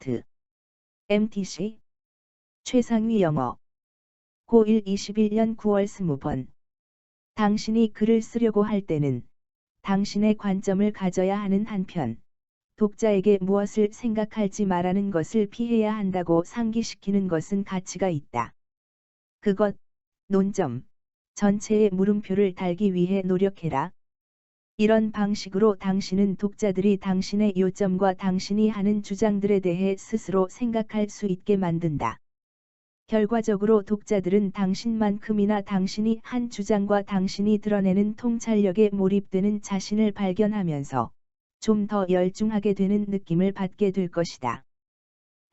스타트. MTC. 최상위 영어. 고1 21년 9월 20번. 당신이 글을 쓰려고 할 때는 당신의 관점을 가져야 하는 한편, 독자에게 무엇을 생각할지 말하는 것을 피해야 한다고 상기시키는 것은 가치가 있다. 그것, 논점, 전체에 물음표를 달기 위해 노력해라. 이런 방식으로 당신은 독자들이 당신의 요점과 당신이 하는 주장들에 대해 스스로 생각할 수 있게 만든다. 결과적으로 독자들은 당신만큼이나 당신이 한 주장과 당신이 드러내는 통찰력에 몰입되는 자신을 발견하면서 좀 더 열중하게 되는 느낌을 받게 될 것이다.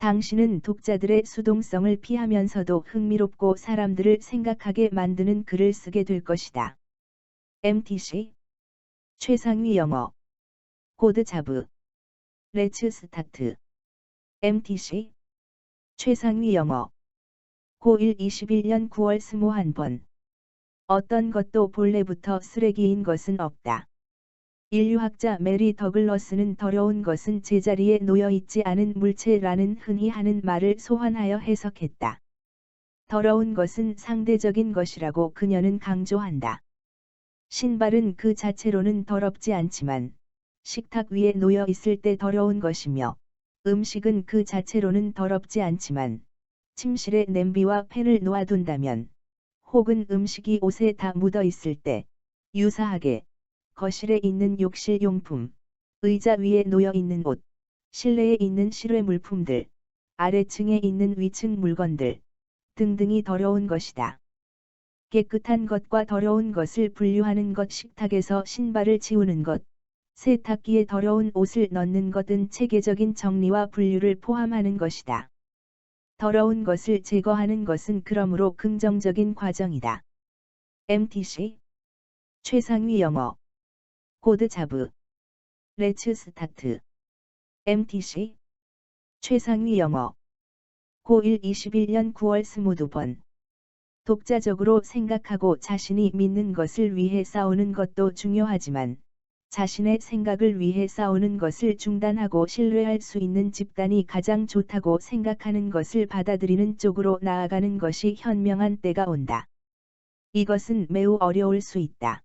당신은 독자들의 수동성을 피하면서도 흥미롭고 사람들을 생각하게 만드는 글을 쓰게 될 것이다. MTC. 최상위 영어. 코드 자브. 레츠 스타트. MTC. 최상위 영어. 고1 21년 9월 21번. 어떤 것도 본래부터 쓰레기인 것은 없다. 인류학자 메리 더글러스는 더러운 것은 제자리에 놓여있지 않은 물체라는 흔히 하는 말을 소환하여 해석했다. 더러운 것은 상대적인 것이라고 그녀는 강조한다. 신발은 그 자체로는 더럽지 않지만 식탁 위에 놓여 있을 때 더러운 것이며 음식은 그 자체로는 더럽지 않지만 침실에 냄비와 팬을 놓아둔다면 혹은 음식이 옷에 다 묻어 있을 때 유사하게 거실에 있는 욕실 용품, 의자 위에 놓여 있는 옷, 실내에 있는 실외 물품들, 아래층에 있는 위층 물건들 등등이 더러운 것이다. 깨끗한 것과 더러운 것을 분류하는 것, 식탁에서 신발을 치우는 것, 세탁기에 더러운 옷을 넣는 것은 체계적인 정리와 분류를 포함하는 것이다. 더러운 것을 제거하는 것은 그러므로 긍정적인 과정이다. MTC. 최상위 영어. 코드 자브. 레츠 스타트. MTC. 최상위 영어. 고1 21년 9월 22번. 독자적으로 생각하고 자신이 믿는 것을 위해 싸우는 것도 중요하지만 자신의 생각을 위해 싸우는 것을 중단하고 신뢰할 수 있는 집단이 가장 좋다고 생각하는 것을 받아들이는 쪽으로 나아가는 것이 현명한 때가 온다. 이것은 매우 어려울 수 있다.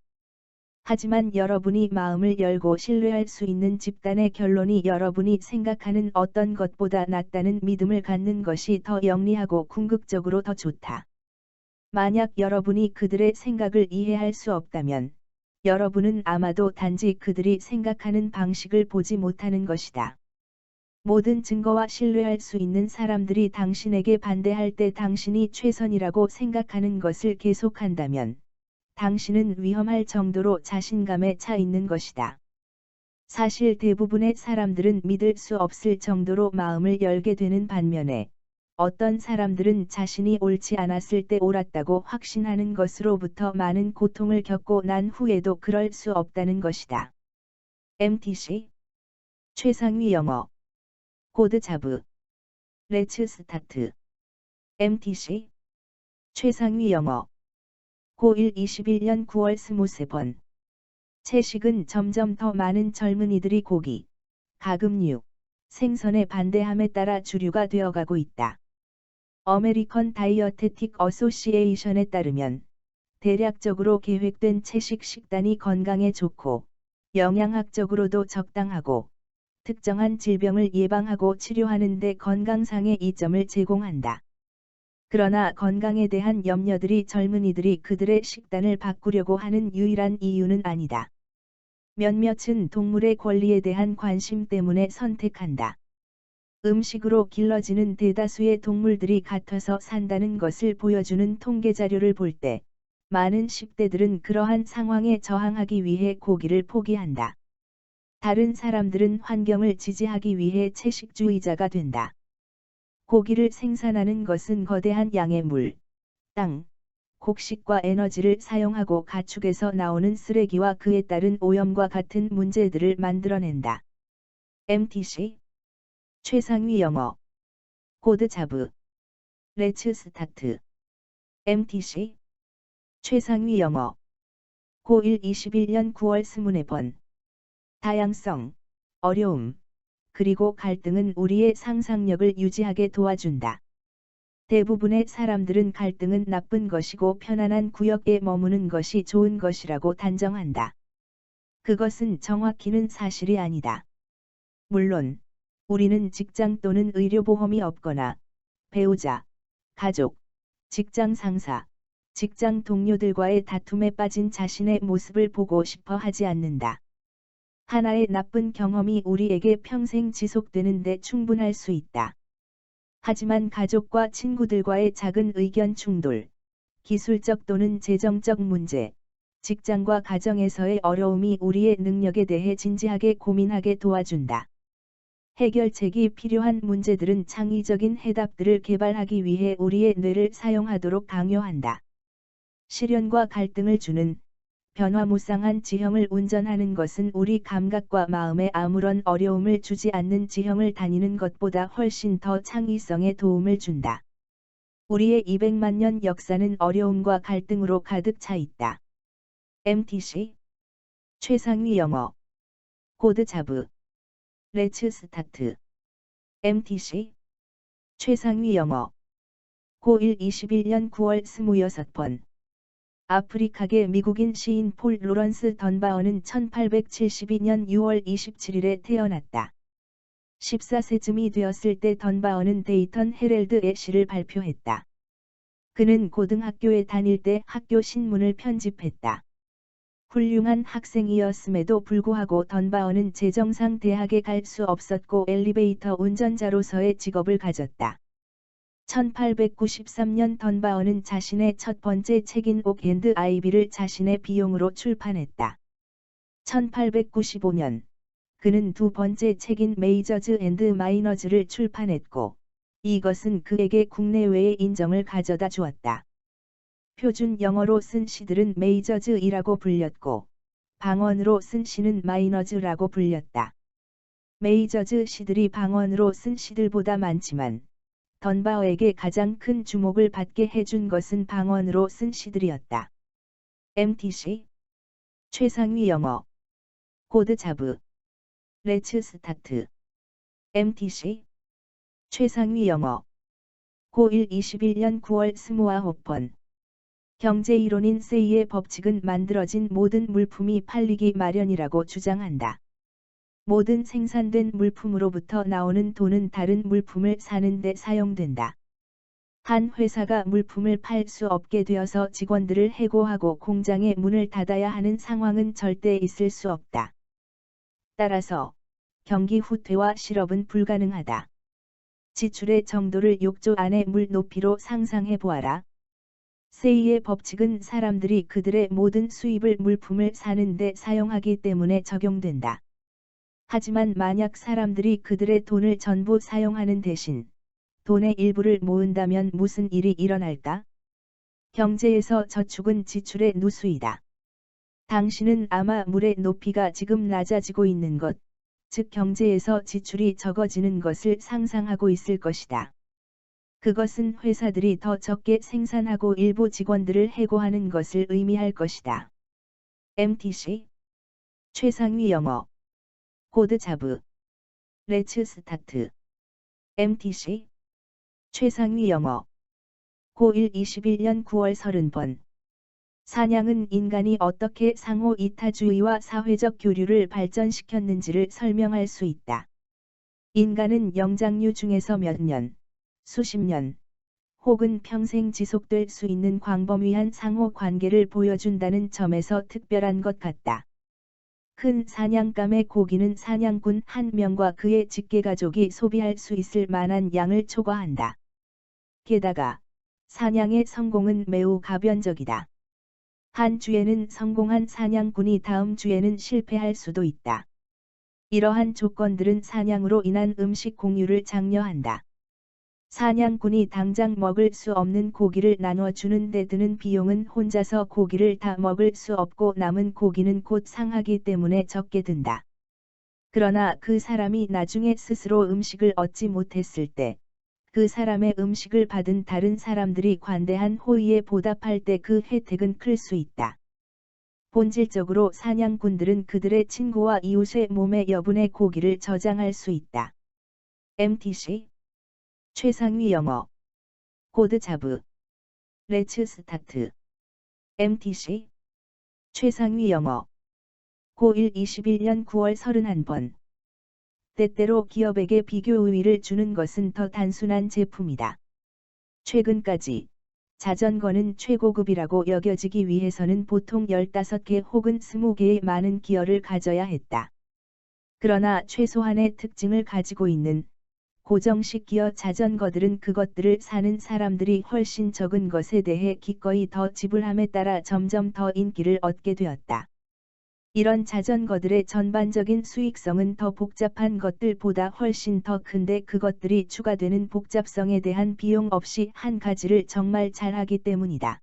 하지만 여러분이 마음을 열고 신뢰할 수 있는 집단의 결론이 여러분이 생각하는 어떤 것보다 낫다는 믿음을 갖는 것이 더 영리하고 궁극적으로 더 좋다. 만약 여러분이 그들의 생각을 이해할 수 없다면 여러분은 아마도 단지 그들이 생각하는 방식을 보지 못하는 것이다. 모든 증거와 신뢰할 수 있는 사람들이 당신에게 반대할 때 당신이 최선이라고 생각하는 것을 계속한다면 당신은 위험할 정도로 자신감에 차 있는 것이다. 사실 대부분의 사람들은 믿을 수 없을 정도로 마음을 열게 되는 반면에 어떤 사람들은 자신이 옳지 않았을 때 옳았다고 확신하는 것으로부터 많은 고통을 겪고 난 후에도 그럴 수 없다는 것이다. MTC. 최상위 영어. 코드 자브. 레츠 스타트. MTC. 최상위 영어. 고1 21년 9월 23번. 채식은 점점 더 많은 젊은이들이 고기, 가금류, 생선에 반대함에 따라 주류가 되어가고 있다. 어메리컨 다이어테틱 어소시에이션에 따르면 대략적으로 계획된 채식 식단이 건강에 좋고 영양학적으로도 적당하고 특정한 질병을 예방하고 치료하는 데 건강상의 이점을 제공한다. 그러나 건강에 대한 염려들이 젊은이들이 그들의 식단을 바꾸려고 하는 유일한 이유는 아니다. 몇몇은 동물의 권리에 대한 관심 때문에 선택한다. 음식으로 길러지는 대다수의 동물들이 같아서 산다는 것을 보여주는 통계 자료를 볼 때 많은 10대들은 그러한 상황에 저항하기 위해 고기를 포기한다. 다른 사람들은 환경을 지지하기 위해 채식주의자가 된다. 고기를 생산하는 것은 거대한 양의 물, 땅, 곡식과 에너지를 사용하고 가축에서 나오는 쓰레기와 그에 따른 오염과 같은 문제들을 만들어낸다. MTC. 최상위 영어. 코드 자브. 레츠 스타트. MTC. 최상위 영어. 고1 21년 9월 24번. 다양성, 어려움, 그리고 갈등은 우리의 상상력을 유지하게 도와준다. 대부분의 사람들은 갈등은 나쁜 것이고 편안한 구역에 머무는 것이 좋은 것이라고 단정한다. 그것은 정확히는 사실이 아니다. 물론, 우리는 직장 또는 의료보험이 없거나 배우자, 가족, 직장 상사, 직장 동료들과의 다툼에 빠진 자신의 모습을 보고 싶어 하지 않는다. 하나의 나쁜 경험이 우리에게 평생 지속되는 데 충분할 수 있다. 하지만 가족과 친구들과의 작은 의견 충돌, 기술적 또는 재정적 문제, 직장과 가정에서의 어려움이 우리의 능력에 대해 진지하게 고민하게 도와준다. 해결책이 필요한 문제들은 창의적인 해답들을 개발하기 위해 우리의 뇌를 사용하도록 강요한다. 시련과 갈등을 주는 변화무쌍한 지형을 운전하는 것은 우리 감각과 마음에 아무런 어려움을 주지 않는 지형을 다니는 것보다 훨씬 더 창의성에 도움을 준다. 우리의 200만 년 역사는 어려움과 갈등으로 가득 차 있다. MTC 최상위 영어 코드 자브 레츠 스타트 MTC 최상위 영어 고1 21년 9월 26번 아프리카계 미국인 시인 폴 로런스 던바어는 1872년 6월 27일에 태어났다. 14세쯤이 되었을 때 던바어는 데이턴 헤럴드에 시를 발표했다. 그는 고등학교에 다닐 때 학교 신문을 편집했다. 훌륭한 학생이었음에도 불구하고 던바어는 재정상 대학에 갈 수 없었고 엘리베이터 운전자로서의 직업을 가졌다. 1893년 던바어는 자신의 첫 번째 책인 옥 앤드 아이비를 자신의 비용으로 출판했다. 1895년 그는 두 번째 책인 메이저즈 앤드 마이너즈를 출판했고 이것은 그에게 국내외의 인정을 가져다 주었다. 표준 영어로 쓴 시들은 메이저즈이라고 불렸고 방언으로 쓴 시는 마이너즈라고 불렸다. 메이저즈 시들이 방언으로 쓴 시들보다 많지만 던바어에게 가장 큰 주목을 받게 해준 것은 방언으로 쓴 시들이었다. MTC 최상위 영어 코드 자브 레츠 스타트 MTC 최상위 영어 고1 21년 9월 29번 경제이론인 세이의 법칙은 만들어진 모든 물품이 팔리기 마련이라고 주장한다. 모든 생산된 물품으로부터 나오는 돈은 다른 물품을 사는 데 사용된다. 한 회사가 물품을 팔 수 없게 되어서 직원들을 해고하고 공장의 문을 닫아야 하는 상황은 절대 있을 수 없다. 따라서 경기 후퇴와 실업은 불가능하다. 지출의 정도를 6조 안의 물 높이로 상상해 보아라. 세이의 법칙은 사람들이 그들의 모든 수입을 물품을 사는 데 사용하기 때문에 적용된다. 하지만 만약 사람들이 그들의 돈을 전부 사용하는 대신 돈의 일부를 모은다면 무슨 일이 일어날까? 경제에서 저축은 지출의 누수이다. 당신은 아마 물의 높이가 지금 낮아지고 있는 것, 즉 경제에서 지출이 적어지는 것을 상상하고 있을 것이다. 그것은 회사들이 더 적게 생산하고 일부 직원들을 해고하는 것을 의미할 것이다. MTC 최상위 영어 코드 자브 레츠 스타트 MTC 최상위 영어 고1 21년 9월 30번 사냥은 인간이 어떻게 상호 이타주의와 사회적 교류를 발전시켰는지를 설명할 수 있다. 인간은 영장류 중에서 몇 년, 수십 년, 혹은 평생 지속될 수 있는 광범위한 상호 관계를 보여준다는 점에서 특별한 것 같다. 큰 사냥감의 고기는 사냥꾼 한 명과 그의 직계가족이 소비할 수 있을 만한 양을 초과한다. 게다가 사냥의 성공은 매우 가변적이다. 한 주에는 성공한 사냥꾼이 다음 주에는 실패할 수도 있다. 이러한 조건들은 사냥으로 인한 음식 공유를 장려한다. 사냥꾼이 당장 먹을 수 없는 고기를 나눠주는 데 드는 비용은 혼자서 고기를 다 먹을 수 없고 남은 고기는 곧 상하기 때문에 적게 든다. 그러나 그 사람이 나중에 스스로 음식을 얻지 못했을 때, 그 사람의 음식을 받은 다른 사람들이 관대한 호의에 보답할 때 그 혜택은 클 수 있다. 본질적으로 사냥꾼들은 그들의 친구와 이웃의 몸에 여분의 고기를 저장할 수 있다. MTC 최상위 영어 코드 자브 레츠 스타트 MTC 최상위 영어 고1 21년 9월 31번 때때로 기업에게 비교 우위를 주는 것은 더 단순한 제품이다. 최근까지 자전거는 최고급이라고 여겨지기 위해서는 보통 15개 혹은 20개의 많은 기어를 가져야 했다. 그러나 최소한의 특징을 가지고 있는 고정식 기어 자전거들은 그것들을 사는 사람들이 훨씬 적은 것에 대해 기꺼이 더 지불함에 따라 점점 더 인기를 얻게 되었다. 이런 자전거들의 전반적인 수익성은 더 복잡한 것들보다 훨씬 더 큰데 그것들이 추가되는 복잡성에 대한 비용 없이 한 가지를 정말 잘하기 때문이다.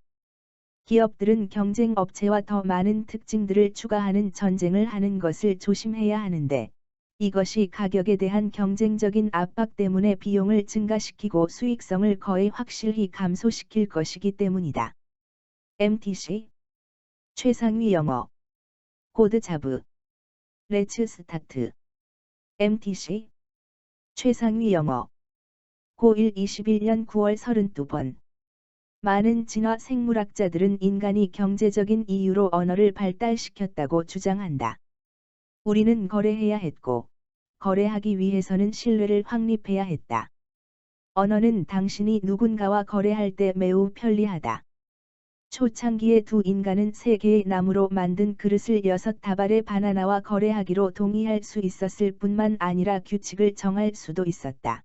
기업들은 경쟁 업체와 더 많은 특징들을 추가하는 전쟁을 하는 것을 조심해야 하는데, 이것이 가격에 대한 경쟁적인 압박 때문에 비용을 증가시키고 수익성을 거의 확실히 감소시킬 것이기 때문이다. MTC 최상위 영어 코드 자브 레츠 스타트 MTC 최상위 영어 고1 21년 9월 32번 많은 진화 생물학자들은 인간이 경제적인 이유로 언어를 발달시켰다고 주장한다. 우리는 거래해야 했고, 거래하기 위해서는 신뢰를 확립해야 했다. 언어는 당신이 누군가와 거래할 때 매우 편리하다. 초창기에 두 인간은 3개의 나무로 만든 그릇을 6다발의 바나나와 거래하기로 동의할 수 있었을 뿐만 아니라 규칙을 정할 수도 있었다.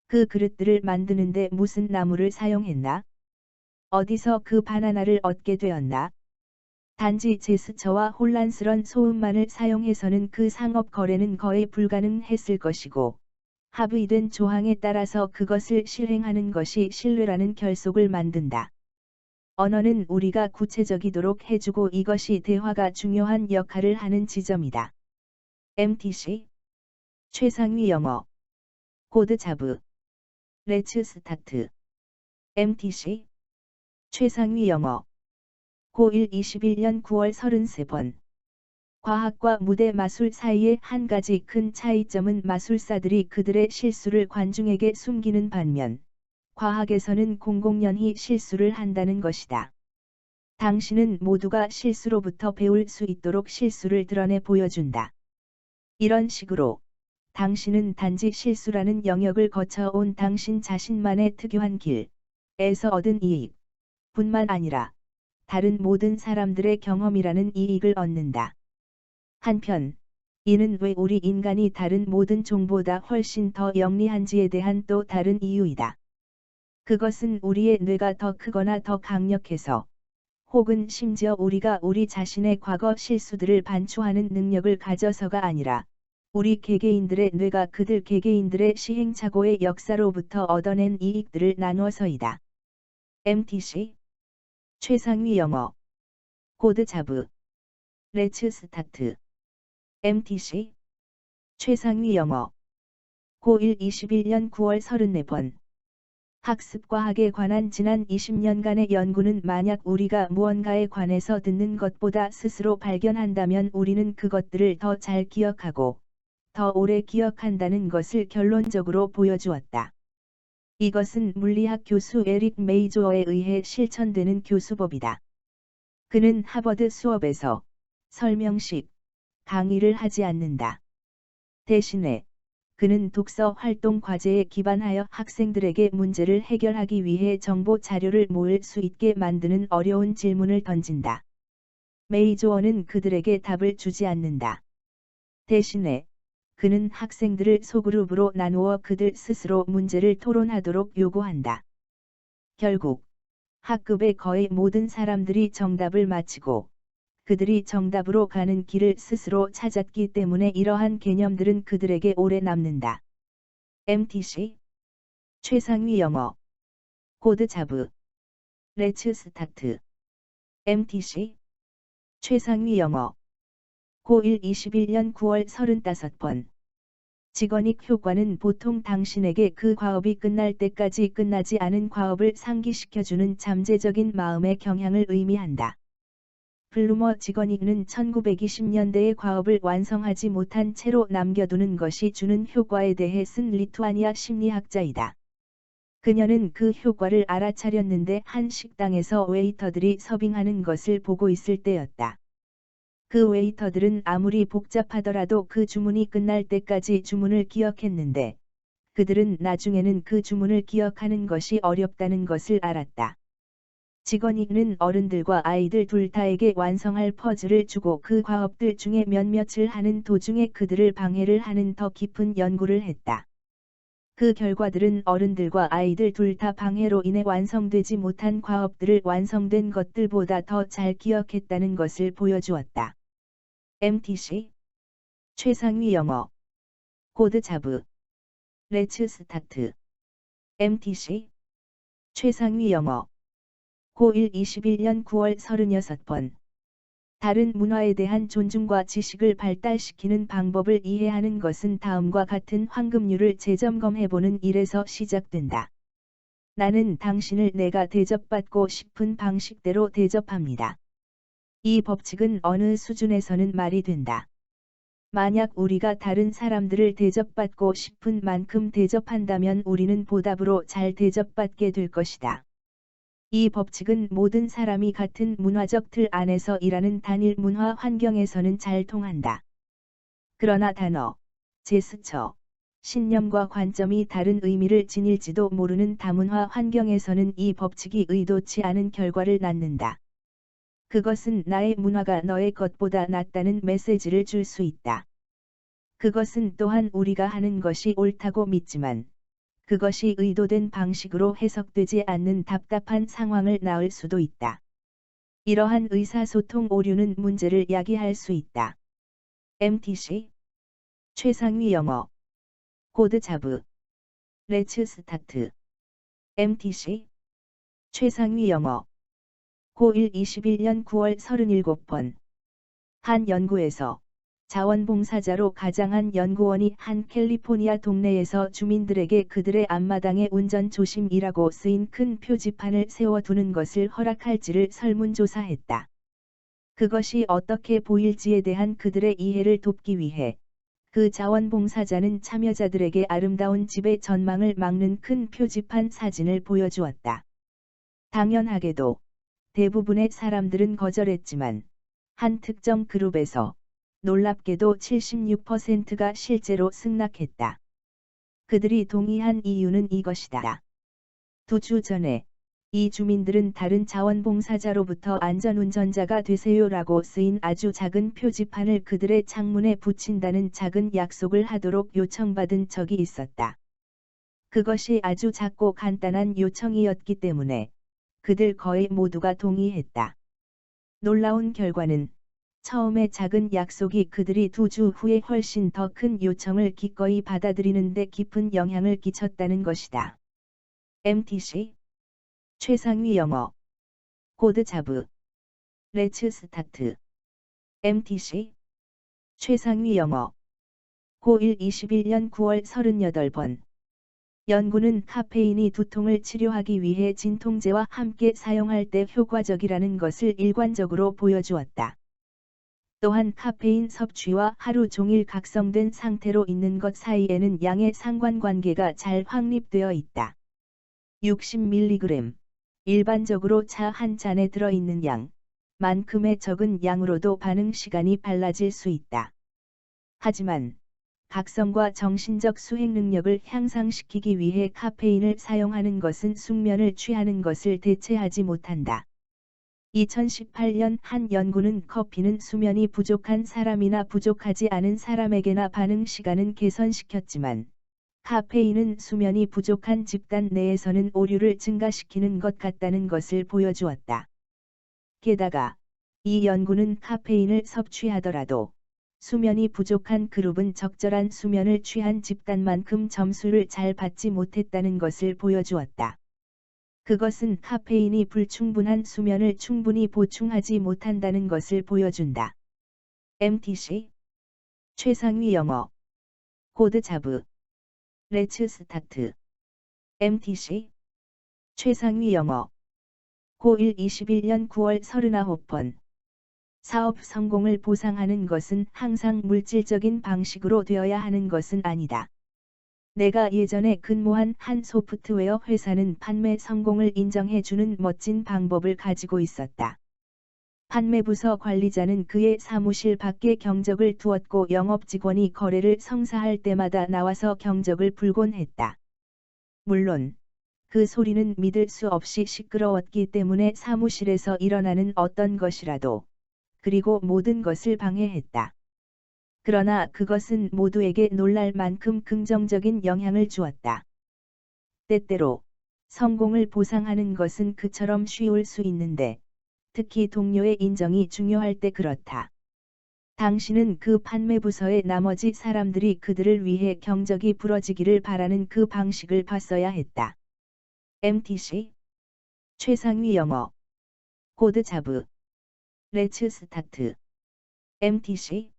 그 그릇들을 만드는데 무슨 나무를 사용했나? 어디서 그 바나나를 얻게 되었나? 단지 제스처와 혼란스런 소음만을 사용해서는 그 상업 거래는 거의 불가능했을 것이고, 합의된 조항에 따라서 그것을 실행하는 것이 신뢰라는 결속을 만든다. 언어는 우리가 구체적이도록 해주고 이것이 대화가 중요한 역할을 하는 지점이다. MTC 최상위 영어 코드 자브 레츠 스타트 MTC 최상위 영어 고1 21년 9월 33번 과학과 무대 마술 사이의 한 가지 큰 차이점은 마술사들이 그들의 실수를 관중에게 숨기는 반면 과학에서는 공공연히 실수를 한다는 것이다. 당신은 모두가 실수로부터 배울 수 있도록 실수를 드러내 보여준다. 이런 식으로 당신은 단지 실수라는 영역을 거쳐온 당신 자신만의 특유한 길에서 얻은 이익 뿐만 아니라 다른 모든 사람들의 경험이라는 이익을 얻는다. 한편, 이는 왜 우리 인간이 다른 모든 종보다 훨씬 더 영리한지에 대한 또 다른 이유이다. 그것은 우리의 뇌가 더 크거나 더 강력해서, 혹은 심지어 우리가 우리 자신의 과거 실수들을 반추하는 능력을 가져서가 아니라, 우리 개개인들의 뇌가 그들 개개인들의 시행착오의 역사로부터 얻어낸 이익들을 나누어서이다. MTC 최상위 영어 코드 자브 레츠 스타트 MTC 최상위 영어 고1 21년 9월 34번 학습과학에 관한 지난 20년간의 연구는 만약 우리가 무언가에 관해서 듣는 것보다 스스로 발견한다면 우리는 그것들을 더 잘 기억하고 더 오래 기억한다는 것을 결론적으로 보여주었다. 이것은 물리학 교수 에릭 메이조어에 의해 실천되는 교수법이다. 그는 하버드 수업에서 설명식, 강의를 하지 않는다. 대신에 그는 독서 활동 과제에 기반하여 학생들에게 문제를 해결하기 위해 정보 자료를 모을 수 있게 만드는 어려운 질문을 던진다. 메이조어는 그들에게 답을 주지 않는다. 대신에 그는 학생들을 소그룹으로 나누어 그들 스스로 문제를 토론하도록 요구한다. 결국 학급의 거의 모든 사람들이 정답을 맞히고 그들이 정답으로 가는 길을 스스로 찾았기 때문에 이러한 개념들은 그들에게 오래 남는다. MTC 최상위 영어 코드 자브 레츠 스타트 MTC 최상위 영어 고1 21년 9월 35번 직원익 효과는 보통 당신에게 그 과업이 끝날 때까지 끝나지 않은 과업을 상기시켜주는 잠재적인 마음의 경향을 의미한다. 블루머 직원이는 1920년대의 과업을 완성하지 못한 채로 남겨두는 것이 주는 효과에 대해 쓴 리투아니아 심리학자이다. 그녀는 그 효과를 알아차렸는데 한 식당에서 웨이터들이 서빙하는 것을 보고 있을 때였다. 그 웨이터들은 아무리 복잡하더라도 그 주문이 끝날 때까지 주문을 기억했는데 그들은 나중에는 그 주문을 기억하는 것이 어렵다는 것을 알았다. 직원이는 어른들과 아이들 둘 다에게 완성할 퍼즐을 주고 그 과업들 중에 몇몇을 하는 도중에 그들을 방해를 하는 더 깊은 연구를 했다. 그 결과들은 어른들과 아이들 둘 다 방해로 인해 완성되지 못한 과업들을 완성된 것들보다 더 잘 기억했다는 것을 보여주었다. MTC 최상위 영어 코드 자브 레츠 스타트 MTC 최상위 영어 고1 21년 9월 36번 다른 문화에 대한 존중과 지식을 발달시키는 방법을 이해하는 것은 다음과 같은 황금률을 재점검해보는 일에서 시작된다. 나는 당신을 내가 대접받고 싶은 방식대로 대접합니다. 이 법칙은 어느 수준에서는 말이 된다. 만약 우리가 다른 사람들을 대접받고 싶은 만큼 대접한다면 우리는 보답으로 잘 대접받게 될 것이다. 이 법칙은 모든 사람이 같은 문화적 틀 안에서 일하는 단일 문화 환경에서는 잘 통한다. 그러나 단어, 제스처, 신념과 관점이 다른 의미를 지닐지도 모르는 다문화 환경에서는 이 법칙이 의도치 않은 결과를 낳는다. 그것은 나의 문화가 너의 것보다 낫다는 메시지를 줄 수 있다. 그것은 또한 우리가 하는 것이 옳다고 믿지만 그것이 의도된 방식으로 해석되지 않는 답답한 상황을 낳을 수도 있다. 이러한 의사소통 오류는 문제를 야기할 수 있다. MTC 최상위 영어 코드 자브 레츠 스타트 MTC 최상위 영어 고1 21년 9월 37번 한 연구에서 자원봉사자로 가장한 연구원이 한 캘리포니아 동네에서 주민들에게 그들의 앞마당에 운전 조심이라고 쓰인 큰 표지판을 세워두는 것을 허락할지를 설문조사했다. 그것이 어떻게 보일지에 대한 그들의 이해를 돕기 위해 그 자원봉사자는 참여자들에게 아름다운 집의 전망을 막는 큰 표지판 사진을 보여주었다. 당연하게도 대부분의 사람들은 거절했지만 한 특정 그룹에서 놀랍게도 76%가 실제로 승낙했다. 그들이 동의한 이유는 이것이다. 2주 전에 이 주민들은 다른 자원봉사자로부터 안전운전자가 되세요라고 쓰인 아주 작은 표지판을 그들의 창문에 붙인다는 작은 약속을 하도록 요청받은 적이 있었다. 그것이 아주 작고 간단한 요청이었기 때문에 그들 거의 모두가 동의했다. 놀라운 결과는 처음에 작은 약속이 그들이 2주 후에 훨씬 더 큰 요청을 기꺼이 받아들이는 데 깊은 영향을 끼쳤다는 것이다. MTC 최상위 영어 코드 자브 레츠 스타트 MTC 최상위 영어 고1 21년 9월 38번 연구는 카페인이 두통을 치료하기 위해 진통제와 함께 사용할 때 효과적이라는 것을 일관적으로 보여주었다. 또한 카페인 섭취와 하루 종일 각성된 상태로 있는 것 사이에는 양의 상관관계가 잘 확립되어 있다. 60mg 일반적으로 차 한 잔에 들어있는 양만큼의 적은 양으로도 반응 시간이 달라질 수 있다. 하지만 각성과 정신적 수행 능력을 향상시키기 위해 카페인을 사용하는 것은 숙면을 취하는 것을 대체하지 못한다. 2018년 한 연구는 커피는 수면이 부족한 사람이나 부족하지 않은 사람에게나 반응 시간은 개선시켰지만 카페인은 수면이 부족한 집단 내에서는 오류를 증가시키는 것 같다는 것을 보여주었다. 게다가 이 연구는 카페인을 섭취하더라도 수면이 부족한 그룹은 적절한 수면을 취한 집단만큼 점수를 잘 받지 못했다는 것을 보여주었다. 그것은 카페인이 불충분한 수면을 충분히 보충하지 못한다는 것을 보여준다. MTC 최상위 영어 코드 자브 레츠 스타트 MTC 최상위 영어 고1 21년 9월 39번 사업 성공을 보상하는 것은 항상 물질적인 방식으로 되어야 하는 것은 아니다. 내가 예전에 근무한 한 소프트웨어 회사는 판매 성공을 인정해주는 멋진 방법을 가지고 있었다. 판매부서 관리자는 그의 사무실 밖에 경적을 두었고 영업 직원이 거래를 성사할 때마다 나와서 경적을 불곤 했다. 물론 그 소리는 믿을 수 없이 시끄러웠기 때문에 사무실에서 일어나는 어떤 것이라도 그리고 모든 것을 방해했다. 그러나 그것은 모두에게 놀랄 만큼 긍정적인 영향을 주었다. 때때로 성공을 보상하는 것은 그처럼 쉬울 수 있는데 특히 동료의 인정이 중요할 때 그렇다. 당신은 그 판매부서의 나머지 사람들이 그들을 위해 경적이 부러지기를 바라는 그 방식을 봤어야 했다. MTC 최상위 영어 코드 자브 레츠 스타트 MTC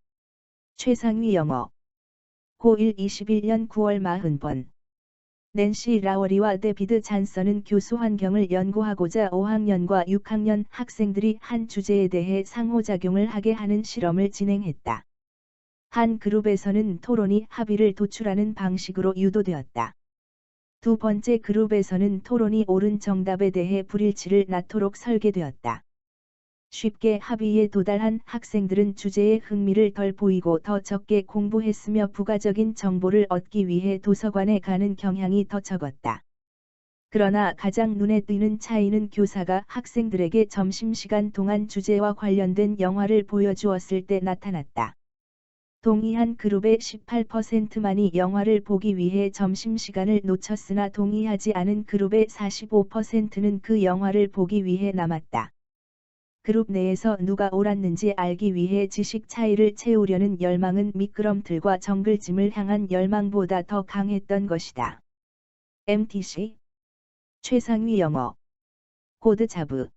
최상위 영어 고1 21년 9월 40번 낸시 라워리와 데비드 잔서는 교수 환경을 연구하고자 5학년과 6학년 학생들이 한 주제에 대해 상호작용을 하게 하는 실험을 진행했다. 한 그룹에서는 토론이 합의를 도출하는 방식으로 유도되었다. 두 번째 그룹에서는 토론이 옳은 정답에 대해 불일치를 낳도록 설계되었다. 쉽게 합의에 도달한 학생들은 주제에 흥미를 덜 보이고 더 적게 공부했으며 부가적인 정보를 얻기 위해 도서관에 가는 경향이 더 적었다. 그러나 가장 눈에 띄는 차이는 교사가 학생들에게 점심시간 동안 주제와 관련된 영화를 보여주었을 때 나타났다. 동의한 그룹의 18%만이 영화를 보기 위해 점심시간을 놓쳤으나 동의하지 않은 그룹의 45%는 그 영화를 보기 위해 남았다. 그룹 내에서 누가 옳았는지 알기 위해 지식 차이를 채우려는 열망은 미끄럼틀과 정글짐을 향한 열망보다 더 강했던 것이다. MTC 최상위 영어 코드 자브